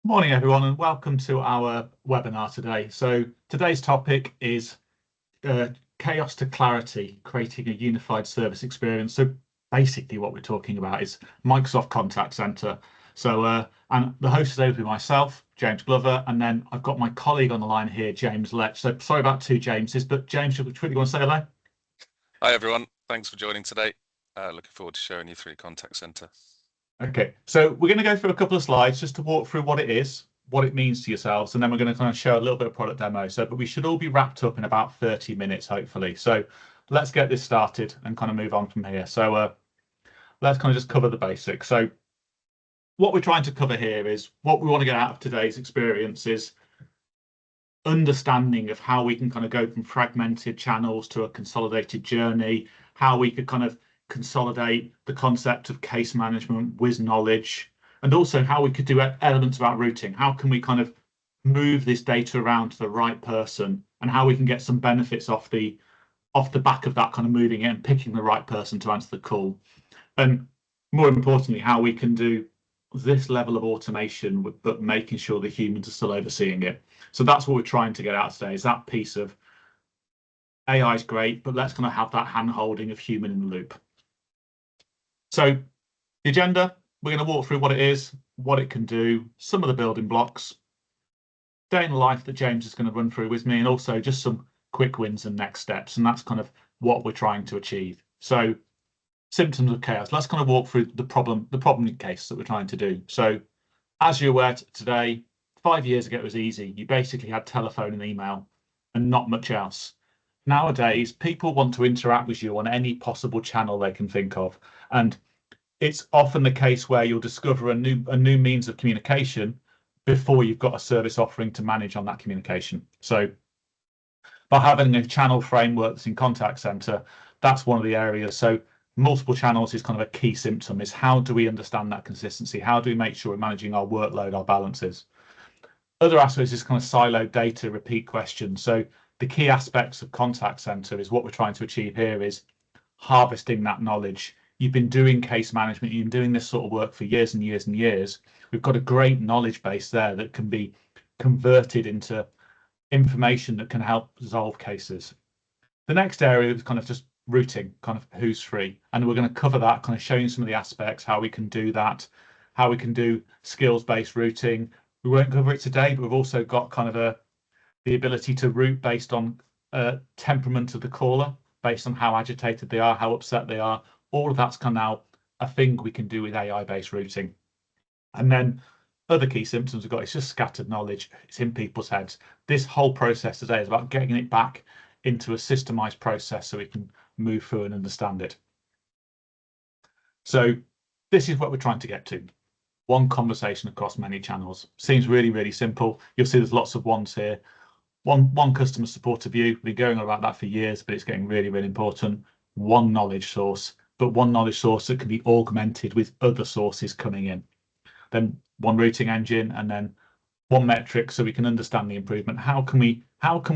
Morning, everyone, and welcome to our webinar today. So today's topic is chaos to clarity, creating a unified service experience. So basically what we're talking about is Microsoft Contact Center. So and the host today will be myself, James Glover, and then I've got my colleague on the line here, James Lech. So sorry about two Jameses, but James, do you really want to say hello? Hi, everyone. Thanks for joining today. Looking forward to showing you through Contact Center. Okay, so we're going to go through a couple of slides just to walk through what it is, what it means to yourselves, and then we're going to kind of show a little bit of product demo. So, but we should all be wrapped up in about 30 minutes, hopefully. So let's get this started and kind of move on from here. So let's kind of just cover the basics. So what we're trying to cover here is what we want to get out of today's experience is understanding of how we can kind of go from fragmented channels to a consolidated journey, how we could kind of consolidate the concept of case management with knowledge, and also how we could do elements about routing. How can we kind of move this data around to the right person, and how we can get some benefits off the back of that, kind of moving it and picking the right person to answer the call. And more importantly, how we can do this level of automation, but making sure the humans are still overseeing it. So that's what we're trying to get out today, is that piece of AI is great, but let's kind of have that hand-holding of human in the loop. So the agenda, we're going to walk through what it is, what it can do, some of the building blocks, day in the life that James is going to run through with me, and also just some quick wins and next steps. And that's kind of what we're trying to achieve. So symptoms of chaos. Let's kind of walk through the problem case that we're trying to do. So as you're aware today, 5 years ago, it was easy. You basically had telephone and email and not much else. Nowadays, people want to interact with you on any possible channel they can think of. And it's often the case where you'll discover a new means of communication before you've got a service offering to manage on that communication. So by having a channel framework that's in Contact Center, that's one of the areas. So multiple channels is kind of a key symptom, is how do we understand that consistency? How do we make sure we're managing our workload, our balances? Other aspects is kind of siloed data, repeat questions. So the key aspects of Contact Center is what we're trying to achieve here is harvesting that knowledge. You've been doing case management, you've been doing this sort of work for years and years and years. We've got a great knowledge base there that can be converted into information that can help resolve cases. The next area is kind of just routing, kind of who's free. And we're going to cover that, kind of showing some of the aspects, how we can do that, how we can do skills-based routing. We won't cover it today, but we've also got kind of the ability to route based on temperament of the caller, based on how agitated they are, how upset they are. All of that's kind of now a thing we can do with AI-based routing. And then other key symptoms we've got, it's just scattered knowledge. It's in people's heads. This whole process today is about getting it back into a systemized process so we can move through and understand it. So this is what we're trying to get to. One conversation across many channels. Seems really, really simple. You'll see there's lots of ones here. One customer support view. We've been going on about that for years, but it's getting really, really important. One knowledge source, but one knowledge source that can be augmented with other sources coming in. Then one routing engine, and then one metric so we can understand the improvement. How can we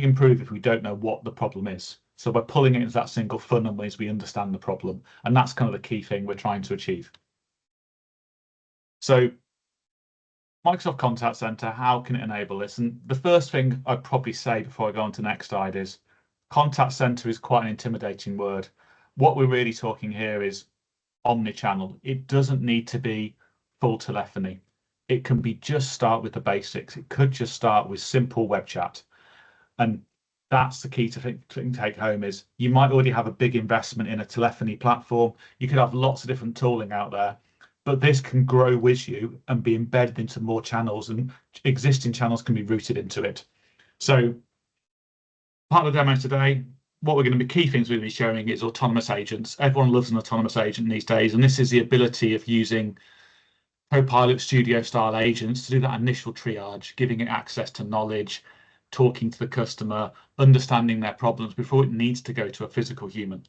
improve if we don't know what the problem is? So by pulling it into that single funnel as we understand the problem, and that's kind of the key thing we're trying to achieve. So Microsoft Contact Center, how can it enable this? And the first thing I'd probably say before I go on to the next slide is Contact Center is quite an intimidating word. What we're really talking here is omni-channel. It doesn't need to be full telephony. It can be just start with the basics. It could just start with simple web chat. And that's the key to take home is you might already have a big investment in a telephony platform. You could have lots of different tooling out there, but this can grow with you and be embedded into more channels, and existing channels can be routed into it. So part of the demo today, what we're going to be key things we're going to be showing is autonomous agents. Everyone loves an autonomous agent these days, and this is the ability of using Copilot Studio style agents to do that initial triage, giving it access to knowledge, talking to the customer, understanding their problems before it needs to go to a physical human.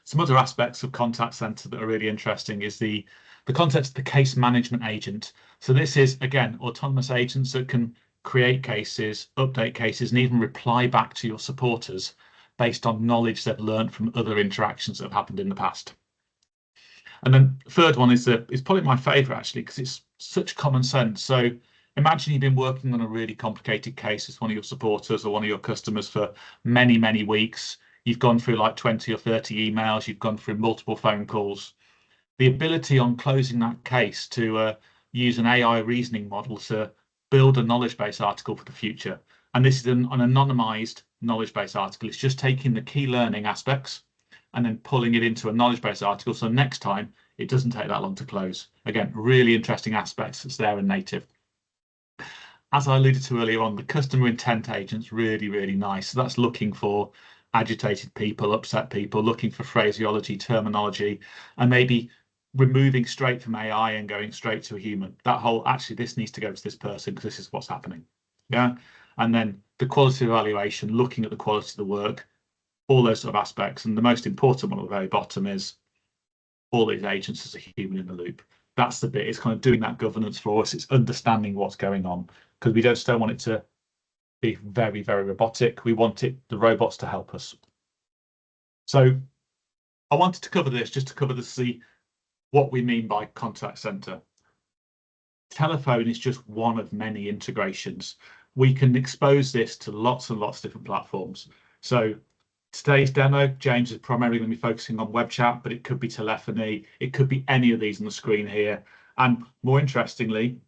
Some other aspects of Contact Center that are really interesting is the concept of the case management agent. So this is, again, autonomous agents that can create cases, update cases, and even reply back to your supporters based on knowledge they've learned from other interactions that have happened in the past. And then the third one is probably my favorite, actually, because it's such common sense. So Imagine you've been working on a really complicated case as one of your supporters or one of your customers for many, many weeks. You've gone through like 20 or 30 emails, you've gone through multiple phone calls. The ability on closing that case to use an AI reasoning model to build a knowledge base article for the future. And this is an anonymized knowledge base article. It's just taking the key learning aspects and then pulling it into a knowledge base article. So next time it doesn't take that long to close. Again, really interesting aspects that's there in native. As I alluded to earlier on, the customer intent agent's really, really nice. So that's looking for agitated people, upset people, looking for phraseology, terminology, and maybe removing straight from AI and going straight to a human. That whole, actually, this needs to go to this person because this is what's happening. Yeah. And then the quality evaluation, looking at the quality of the work, all those sort of aspects. And the most important one at the very bottom is all these agents as a human in the loop. That's the bit. It's kind of doing that governance for us. It's understanding what's going on because we just don't want it to be very, very robotic. We want the robots to help us. So I wanted to cover this just to cover what we mean by contact center. Telephone is just one of many integrations. We can expose this to lots and lots of different platforms. So today's demo, James is primarily going to be focusing on web chat, but it could be telephony. It could be any of these on the screen here. And more interestingly,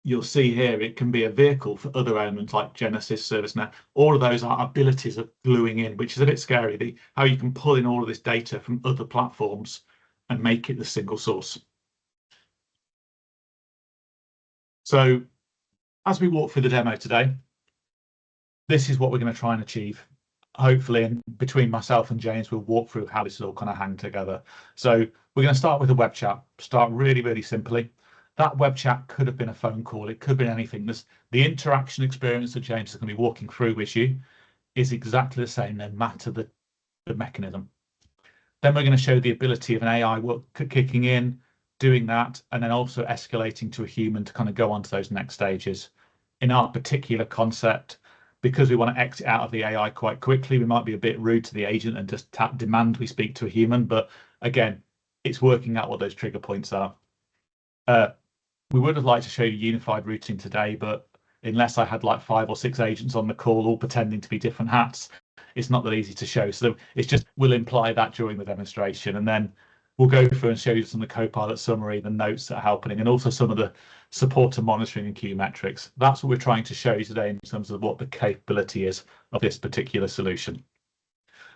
you'll see here, it can be a vehicle for other elements like Genesis, ServiceNow. All of those are abilities of gluing in, which is a bit scary, how you can pull in all of this data from other platforms and make it the single source. So as we walk through the demo today, this is what we're going to try and achieve. Hopefully, and between myself and James, we'll walk through how this is all kind of hang together. So we're going to start with a web chat, start really, really simply. That web chat could have been a phone call. It could be anything. The interaction experience that James is going to be walking through with you is exactly the same, no matter the mechanism. Then we're going to show the ability of an AI kicking in, doing that, and then also escalating to a human to kind of go on to those next stages. In our particular concept, because we want to exit out of the AI quite quickly, we might be a bit rude to the agent and just demand we speak to a human. But again, it's working out what those trigger points are. We would have liked to show you unified routing today, but unless I had like 5 or 6 agents on the call, all pretending to be different hats, it's not that easy to show. So it's just, we'll imply that during the demonstration, and then we'll go through and show you some of the Copilot summary, the notes that are happening, and also some of the support and monitoring and key metrics. That's what we're trying to show you today in terms of what the capability is of this particular solution.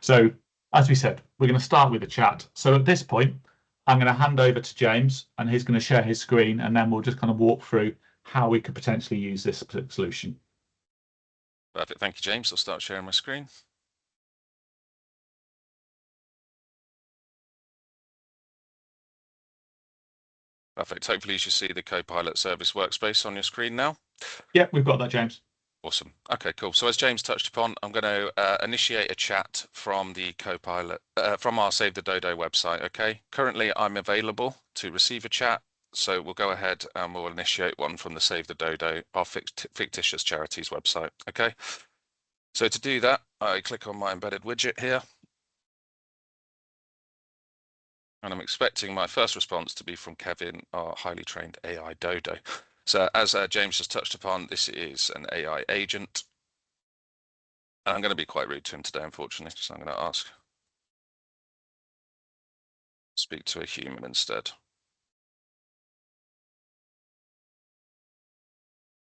So as we said, we're going to start with the chat. So at this point, I'm going to hand over to James and he's going to share his screen, and then we'll just kind of walk through how we could potentially use this solution. Perfect. Thank you, James. I'll start sharing my screen. Perfect. Hopefully you should see the Copilot service workspace on your screen now. Yeah, we've got that, James. Awesome. Okay, cool. So as James touched upon, I'm going to initiate a chat from the Copilot, from our Save the Dodo website, okay? Currently, I'm available to receive a chat, so we'll go ahead and we'll initiate one from the Save the Dodo, our fictitious charities website, okay? So to do that, I click on my embedded widget here, and I'm expecting my first response to be from Kevin, our highly trained AI Dodo. So as James just touched upon, this is an AI agent. And I'm going to be quite rude to him today, unfortunately, so I'm going to ask speak to a human instead.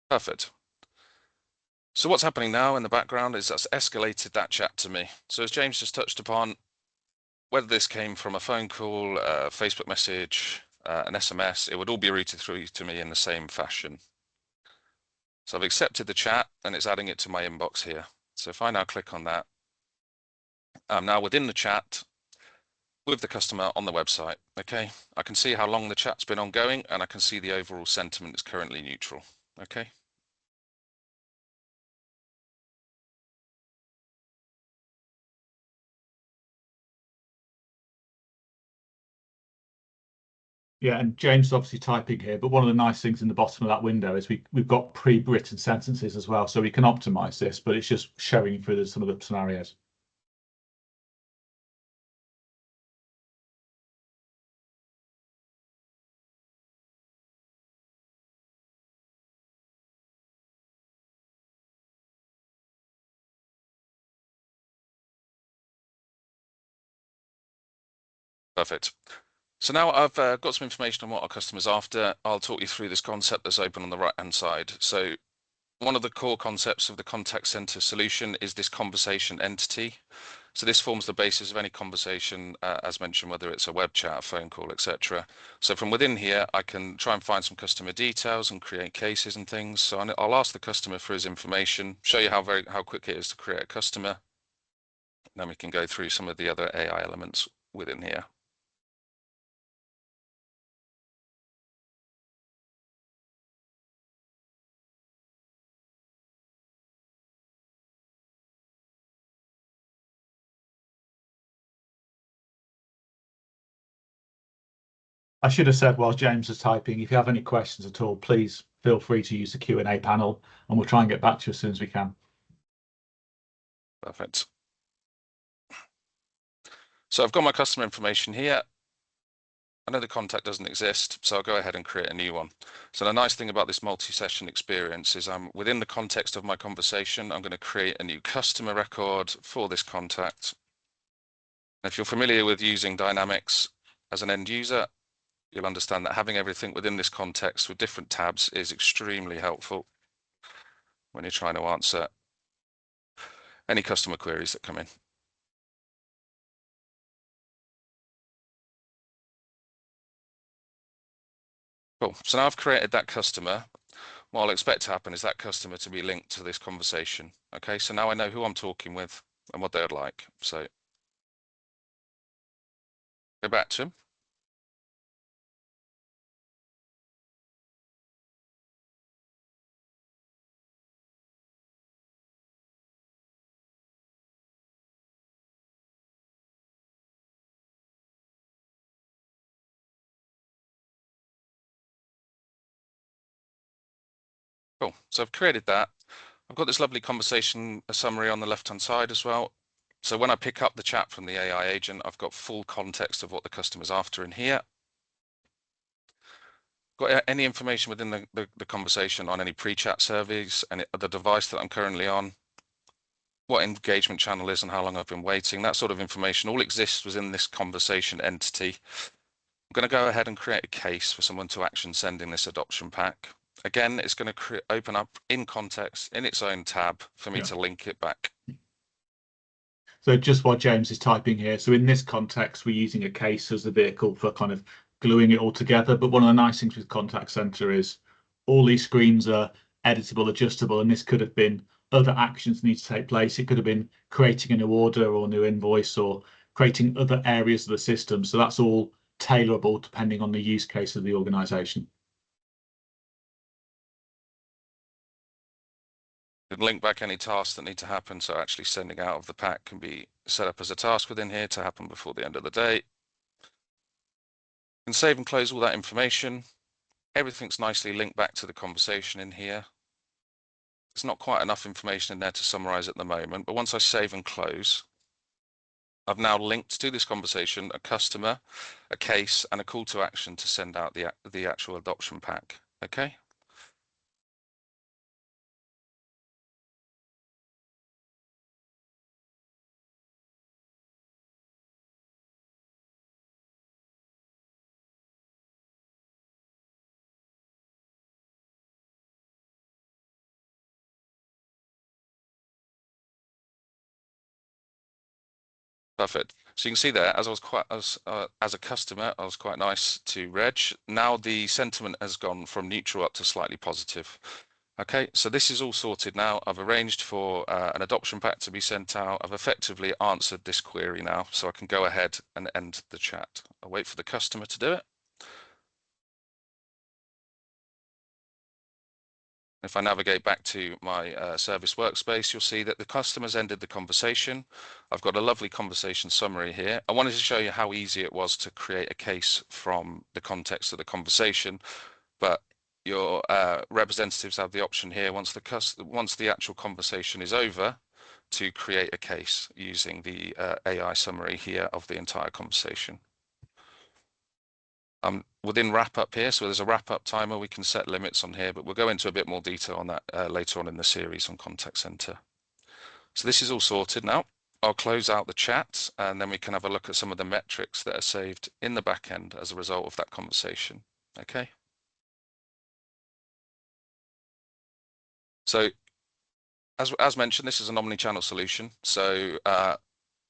Perfect. So what's happening now in the background is that's escalated that chat to me. So as James just touched upon, whether this came from a phone call, a Facebook message, an SMS, it would all be routed through to me in the same fashion. So I've accepted the chat and it's adding it to my inbox here. So if I now click on that, I'm now within the chat with the customer on the website, okay? I can see how long the chat's been ongoing and I can see the overall sentiment is currently neutral, okay? Yeah, and James is obviously typing here, but one of the nice things in the bottom of that window is we've got pre-written sentences as well, so we can optimize this, but it's just showing through some of the scenarios. Perfect. So now I've got some information on what our customer's after. I'll talk you through this concept that's open on the right-hand side. So one of the core concepts of the contact center solution is this conversation entity. So this forms the basis of any conversation, as mentioned, whether it's a web chat, a phone call, etc. So from within here, I can try and find some customer details and create cases and things. So I'll ask the customer for his information, show you how quick it is to create a customer. Then we can go through some of the other AI elements within here. I should have said while James is typing, if you have any questions at all, please feel free to use the Q&A panel and we'll try and get back to you as soon as we can. Perfect. So I've got my customer information here. I know the contact doesn't exist, so I'll go ahead and create a new one. So the nice thing about this multi-session experience is I'm within the context of my conversation, I'm going to create a new customer record for this contact. And if you're familiar with using Dynamics as an end user, you'll understand that having everything within this context with different tabs is extremely helpful when you're trying to answer any customer queries that come in. Cool. So now I've created that customer. What I'll expect to happen is that customer to be linked to this conversation. Okay, so now I know who I'm talking with and what they would like. So go back to him. Cool. So I've created that. I've got this lovely conversation summary on the left-hand side as well. So when I pick up the chat from the AI agent, I've got full context of what the customer's after in here. Got any information within the conversation on any pre-chat surveys and the device that I'm currently on, what engagement channel is and how long I've been waiting. That sort of information all exists within this conversation entity. I'm going to go ahead and create a case for someone to action sending this adoption pack. Again, it's going to open up in context in its own tab for me to link it back. So just while James is typing here, so in this context, we're using a case as the vehicle for kind of gluing it all together. But one of the nice things with Contact Center is all these screens are editable, adjustable, and this could have been other actions need to take place. It could have been creating a new order or new invoice or creating other areas of the system. So that's all tailorable depending on the use case of the organization. Link back any tasks that need to happen. So actually sending out of the pack can be set up as a task within here to happen before the end of the day. And save and close all that information. Everything's nicely linked back to the conversation in here. There's not quite enough information in there to summarize at the moment, but once I save and close, I've now linked to this conversation a customer, a case, and a call to action to send out the actual adoption pack. Okay. Perfect. So you can see there, as a customer, I was quite nice to Reg. Now the sentiment has gone from neutral up to slightly positive. Okay, so this is all sorted now. I've arranged for an adoption pack to be sent out. I've effectively answered this query now, so I can go ahead and end the chat. I'll wait for the customer to do it. If I navigate back to my service workspace, you'll see that the customer's ended the conversation. I've got a lovely conversation summary here. I wanted to show you how easy it was to create a case from the context of the conversation, but your representatives have the option here once the actual conversation is over to create a case using the AI summary here of the entire conversation. Within wrap up here, so there's a wrap up timer, we can set limits on here, but we'll go into a bit more detail on that later on in the series on Contact Center. So this is all sorted now. I'll close out the chat and then we can have a look at some of the metrics that are saved in the back end as a result of that conversation. Okay. So as mentioned, this is an omni-channel solution. So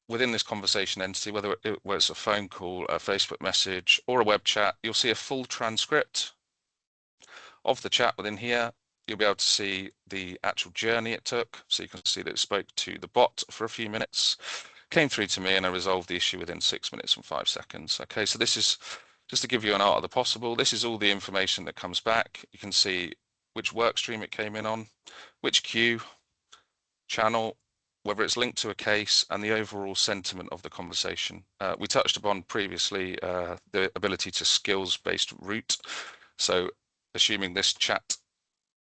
within this conversation entity, whether it was a phone call, a Facebook message, or a web chat, you'll see a full transcript of the chat within here. You'll be able to see the actual journey it took. So you can see that it spoke to the bot for a few minutes, came through to me, and I resolved the issue within 6 minutes and 5 seconds. Okay, so this is just to give you an art of the possible. This is all the information that comes back. You can see which work stream it came in on, which queue, channel, whether it's linked to a case, and the overall sentiment of the conversation. We touched upon previously the ability to skills-based route. So assuming this chat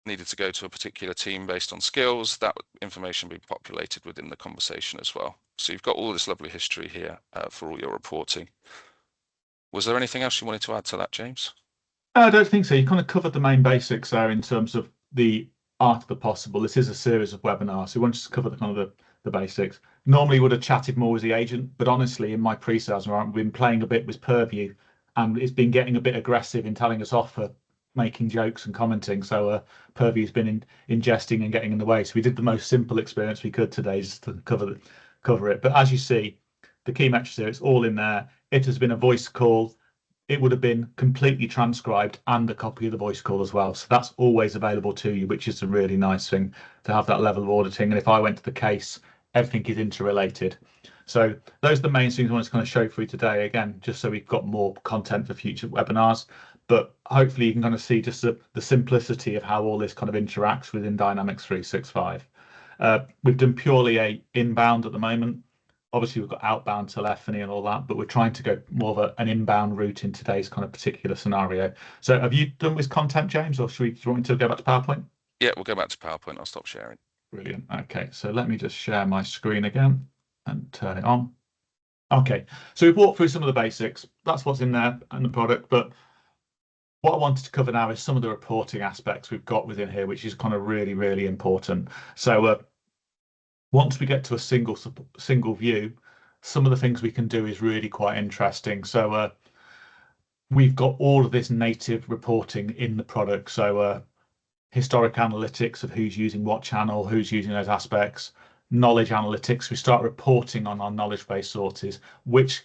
needed to go to a particular team based on skills, that information will be populated within the conversation as well. So you've got all this lovely history here for all your reporting. Was there anything else you wanted to add to that, James? I don't think so. You kind of covered the main basics there in terms of the art of the possible. This is a series of webinars, so we want to cover the kind of the basics. Normally would have chatted more with the agent, but honestly, in my pre-sales, I've been playing a bit with Purview, and it's been getting a bit aggressive in telling us off for making jokes and commenting. So Purview's been ingesting and getting in the way. So we did the most simple experience we could today, just to cover it. But as you see, the key metrics here, it's all in there. It has been a voice call. It would have been completely transcribed and a copy of the voice call as well. So that's always available to you, which is a really nice thing to have that level of auditing. And if I went to the case, everything is interrelated. So those are the main things I wanted to kind of show for you today, again, just so we've got more content for future webinars. But hopefully you can kind of see just the simplicity of how all this kind of interacts within Dynamics 365. We've done purely a inbound at the moment. Obviously, we've got outbound telephony and all that, but we're trying to go more of an inbound route in today's kind of particular scenario. So have you done with content, James, or do you want me to go back to PowerPoint? Yeah, we'll go back to PowerPoint. I'll stop sharing. Brilliant. Okay, so let me just share my screen again and turn it on. Okay, so we've walked through some of the basics. That's what's in there and the product, but what I wanted to cover now is some of the reporting aspects we've got within here, which is kind of really, really important. So once we get to a single view, some of the things we can do is really quite interesting. So we've got all of this native reporting in the product. So historic analytics of who's using what channel, who's using those aspects, knowledge analytics. We start reporting on our knowledge-based sources, which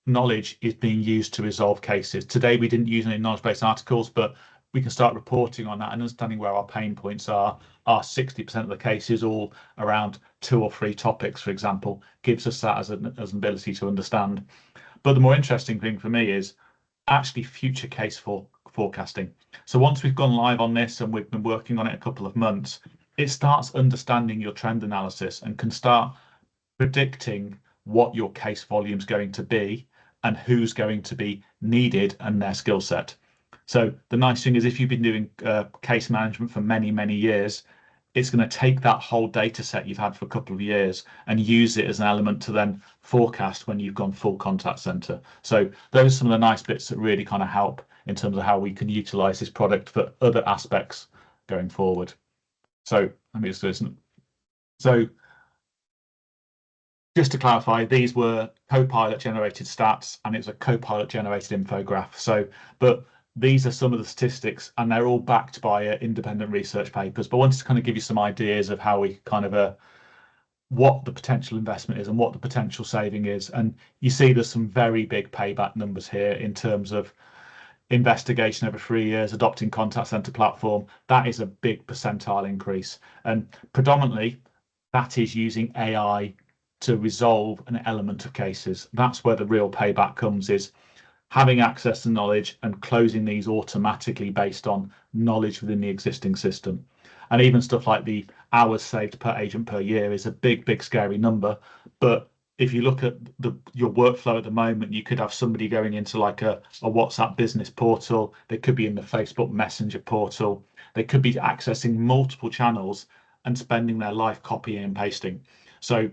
knowledge is being used to resolve cases. Today, we didn't use any knowledge-based articles, but we can start reporting on that and understanding where our pain points are. Our 60% of the cases all around 2 or 3 topics, for example, gives us that as an ability to understand. But the more interesting thing for me is actually future case forecasting. So once we've gone live on this and we've been working on it a couple of months, it starts understanding your trend analysis and can start predicting what your case volume is going to be and who's going to be needed and their skill set. So the nice thing is if you've been doing case management for many, many years, it's going to take that whole data set you've had for a couple of years and use it as an element to then forecast when you've gone full contact center. So those are some of the nice bits that really kind of help in terms of how we can utilize this product for other aspects going forward. So let me just do this. So just to clarify, these were Copilot generated stats and it's a Copilot generated infograph. So, but these are some of the statistics and they're all backed by independent research papers. But I wanted to kind of give you some ideas of how we kind of what the potential investment is and what the potential saving is. And you see there's some very big payback numbers here in terms of investigation over 3 years, adopting contact center platform. That is a big percentile increase. And predominantly that is using AI to resolve an element of cases. That's where the real payback comes, is having access to knowledge and closing these automatically based on knowledge within the existing system. And even stuff like the hours saved per agent per year is a big, big, scary number. But if you look at your workflow at the moment, you could have somebody going into like a WhatsApp business portal. They could be in the Facebook Messenger portal. They could be accessing multiple channels and spending their life copying and pasting. So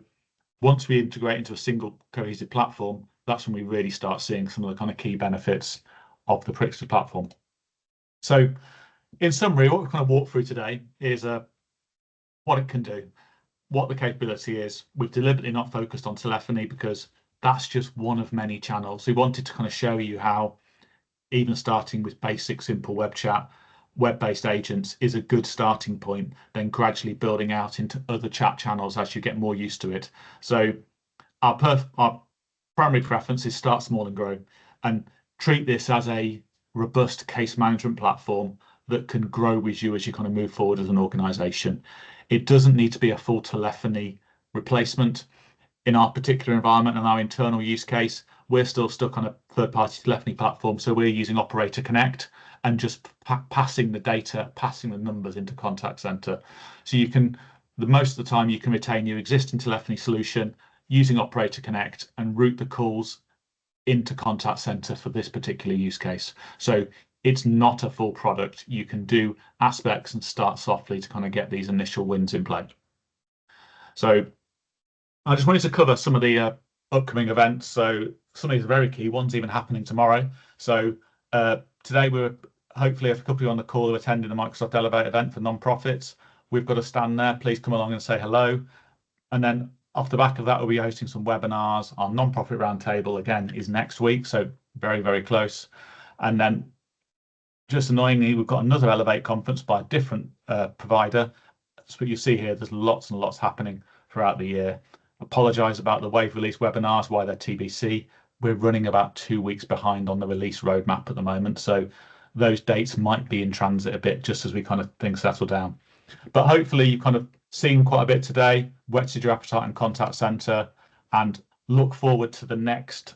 once we integrate into a single cohesive platform, that's when we really start seeing some of the kind of key benefits of the Prixter platform. So in summary, what we've kind of walked through today is what it can do. what the capability is. We've deliberately not focused on telephony because that's just one of many channels. We wanted to kind of show you how even starting with basic simple web chat, web-based agents is a good starting point, then gradually building out into other chat channels as you get more used to it. So our primary preference is start small and grow, and treat this as a robust case management platform that can grow with you as you kind of move forward as an organization. It doesn't need to be a full telephony replacement. In our particular environment and our internal use case, we're still stuck on a third-party telephony platform, so we're using Operator Connect and just passing the data, passing the numbers into contact center. So you can, most of the time, you can retain your existing telephony solution using Operator Connect and route the calls into contact center for this particular use case. So it's not a full product. You can do aspects and start softly to kind of get these initial wins in play. So I just wanted to cover some of the upcoming events. So some of these are very key ones, even happening tomorrow. So today we're hopefully a couple of you on the call who are attending the Microsoft Elevate event for non-profits. We've got a stand there. Please come along and say hello. And then off the back of that, we'll be hosting some webinars. Our non-profit roundtable again is next week, so very, very close. And then just annoyingly, we've got another Elevate conference by a different provider. That's what you see here. There's lots and lots happening throughout the year. Apologise about the wave release webinars, why they're TBC. We're running about 2 weeks behind on the release roadmap at the moment, so those dates might be in transit a bit just as we kind of things settle down. But hopefully you've kind of seen quite a bit today, whetted your appetite in contact center, and look forward to the next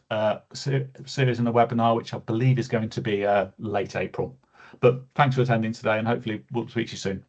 series in the webinar, which I believe is going to be late April. But thanks for attending today, and hopefully we'll speak to you soon.